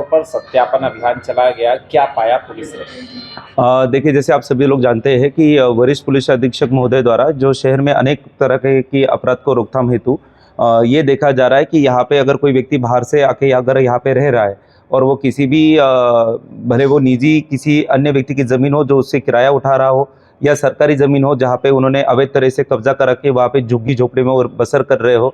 पर सत्यापन अभियान चलाया गया, क्या पाया पुलिस ने? देखिए, जैसे आप सभी लोग जानते हैं कि वरिष्ठ पुलिस अधीक्षक महोदय द्वारा जो शहर में अनेक तरह की अपराध को रोकथाम हेतु ये देखा जा रहा है कि यहाँ पे अगर कोई व्यक्ति बाहर से आके अगर यहाँ पे रह रहा है और वो किसी भी भले वो निजी किसी अन्य व्यक्ति की ज़मीन हो जो उससे किराया उठा रहा हो या सरकारी ज़मीन हो जहाँ पे उन्होंने अवैध तरह से कब्जा कर रखे वहाँ पे झुग्गी झोपड़ी में और बसर कर रहे हो,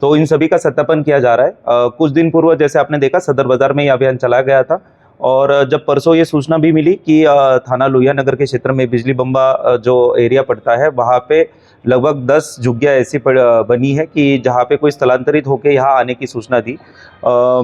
तो इन सभी का सत्यापन किया जा रहा है। कुछ दिन पूर्व जैसे आपने देखा सदर बाजार में ये अभियान चलाया गया था और जब परसों ये सूचना भी मिली कि थाना लोहिया नगर के क्षेत्र में बिजली बम्बा जो एरिया पड़ता है वहाँ पे लगभग 10 झुग्गियाँ ऐसी बनी है कि जहाँ पे कोई स्थलांतरित होकर यहाँ आने की सूचना दी।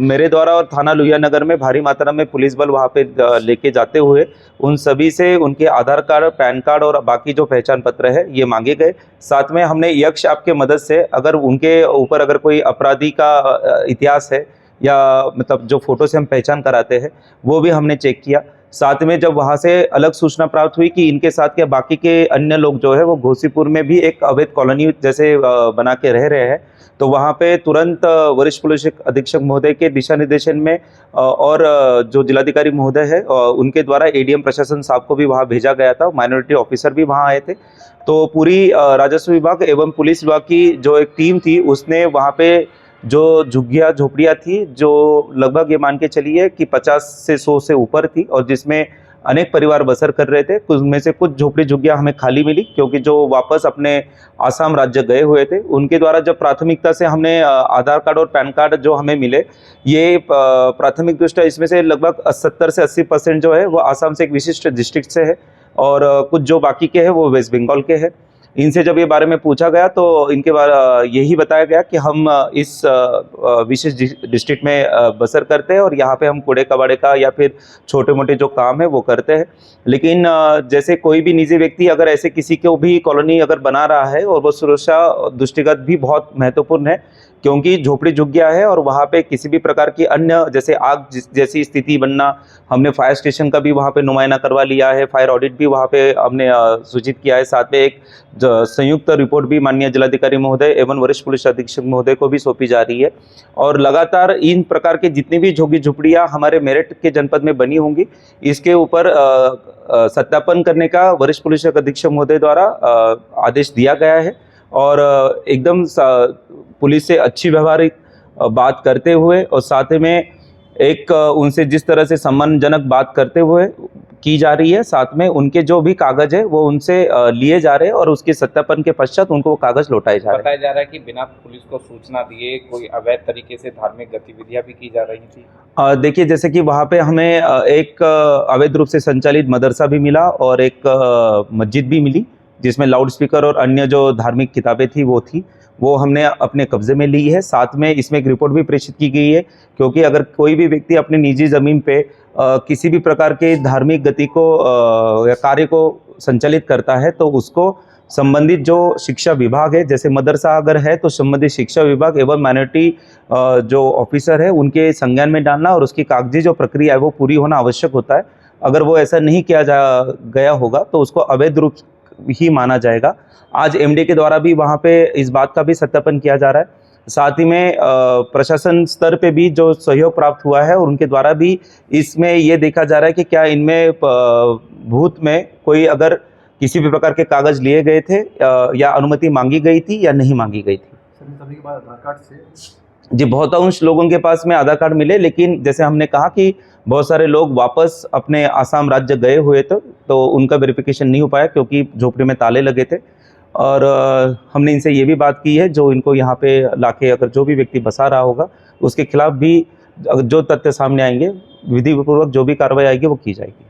मेरे द्वारा और थाना लोहिया नगर में भारी मात्रा में पुलिस बल वहाँ पे लेके जाते हुए उन सभी से उनके आधार कार्ड, पैन कार्ड और बाकी जो पहचान पत्र है ये मांगे गए। साथ में हमने यक्ष ऐप के मदद से अगर उनके ऊपर अगर कोई अपराधी का इतिहास है या मतलब जो फोटो से हम पहचान कराते हैं वो भी हमने चेक किया। साथ में जब वहाँ से अलग सूचना प्राप्त हुई कि इनके साथ के बाकी के अन्य लोग जो है वो घोसीपुर में भी एक अवैध कॉलोनी जैसे बना के रह रहे हैं, तो वहाँ पे तुरंत वरिष्ठ पुलिस अधीक्षक महोदय के दिशा निर्देशन में और जो जिलाधिकारी महोदय है उनके द्वारा एडीएम प्रशासन साहब को भी वहाँ भेजा गया था, माइनॉरिटी ऑफिसर भी वहाँ आए थे। तो पूरी राजस्व विभाग एवं पुलिस विभाग की जो एक टीम थी उसने वहाँ पे जो झुग्गियाँ झोपड़ियाँ थी जो लगभग ये मान के चलिए कि 50 से 100 से ऊपर थी और जिसमें अनेक परिवार बसर कर रहे थे। उनमें से कुछ झोपड़ी झुग्गियाँ हमें खाली मिली क्योंकि जो वापस अपने आसाम राज्य गए हुए थे उनके द्वारा जब प्राथमिकता से हमने आधार कार्ड और पैन कार्ड जो हमें मिले ये प्राथमिक दृष्टया इसमें से लगभग 70 से 80% जो है वो आसाम से एक विशिष्ट डिस्ट्रिक्ट से है और कुछ जो बाकी के हैं वो वेस्ट बंगाल के हैं। इनसे जब ये बारे में पूछा गया तो इनके बारे यही बताया गया कि हम इस विशेष डिस्ट्रिक्ट में बसर करते हैं और यहाँ पे हम कूड़े कबाड़े का या फिर छोटे मोटे जो काम है वो करते हैं। लेकिन जैसे कोई भी निजी व्यक्ति अगर ऐसे किसी को भी कॉलोनी अगर बना रहा है और वो सुरक्षा दृष्टिगत भी बहुत महत्वपूर्ण है क्योंकि झोपड़ी झुग्गियाँ है और वहाँ पे किसी भी प्रकार की अन्य जैसे आग जैसी स्थिति बनना, हमने फायर स्टेशन का भी वहाँ पे नुमाइना करवा लिया है, फायर ऑडिट भी वहाँ पे हमने सूचित किया है। साथ में एक संयुक्त रिपोर्ट भी माननीय जिलाधिकारी महोदय एवं वरिष्ठ पुलिस अधीक्षक महोदय को भी सौंपी जा रही है और लगातार इन प्रकार के जितनी भी झुग्गी झुपड़ियाँ हमारे मेरठ के जनपद में बनी होंगी इसके ऊपर सत्यापन करने का वरिष्ठ पुलिस अधीक्षक महोदय द्वारा आदेश दिया गया है और एकदम पुलिस से अच्छी व्यवहारिक बात करते हुए और साथ में एक उनसे जिस तरह से सम्मानजनक बात करते हुए की जा रही है, साथ में उनके जो भी कागज है वो उनसे लिए जा रहे हैं और उसके सत्यापन के पश्चात उनको वो कागज लौटाए जा रहे हैं। बताया जा रहा है कि बिना पुलिस को सूचना दिए कोई अवैध तरीके से धार्मिक गतिविधियां भी की जा रही थी। देखिए, जैसे कि वहाँ पे हमें एक अवैध रूप से संचालित मदरसा भी मिला और एक मस्जिद भी मिली जिसमें लाउड स्पीकर और अन्य जो धार्मिक किताबें थी वो हमने अपने कब्जे में ली है। साथ में इसमें एक रिपोर्ट भी प्रेषित की गई है क्योंकि अगर कोई भी व्यक्ति अपनी निजी ज़मीन पे किसी भी प्रकार के धार्मिक गति को या कार्य को संचालित करता है तो उसको संबंधित जो शिक्षा विभाग है, जैसे मदरसा अगर है तो संबंधित शिक्षा विभाग एवं माइनॉरिटी जो ऑफिसर है उनके संज्ञान में डालना और उसकी कागजी जो प्रक्रिया है वो पूरी होना आवश्यक होता है। अगर वो ऐसा नहीं किया गया होगा तो उसको अवैध रूप ही माना जाएगा। आज एमडी के द्वारा भी वहाँ पे इस बात का भी सत्यापन किया जा रहा है। साथ ही में प्रशासन स्तर पे भी जो सहयोग प्राप्त हुआ है और उनके द्वारा भी इसमें ये देखा जा रहा है कि क्या इनमें भूत में कोई अगर किसी भी प्रकार के कागज लिए गए थे या अनुमति मांगी गई थी या नहीं मांगी गई थी। सभी के बाद आधार कार्ड से जी, बहुतांश लोगों के पास में आधार कार्ड मिले, लेकिन जैसे हमने कहा कि बहुत सारे लोग वापस अपने आसाम राज्य गए हुए थे तो उनका वेरिफिकेशन नहीं हो पाया क्योंकि झोपड़ी में ताले लगे थे और हमने इनसे ये भी बात की है जो इनको यहाँ पे लाके अगर जो भी व्यक्ति बसा रहा होगा उसके खिलाफ भी जो तथ्य सामने आएंगे विधिपूर्वक जो भी कार्रवाई आएगी वो की जाएगी।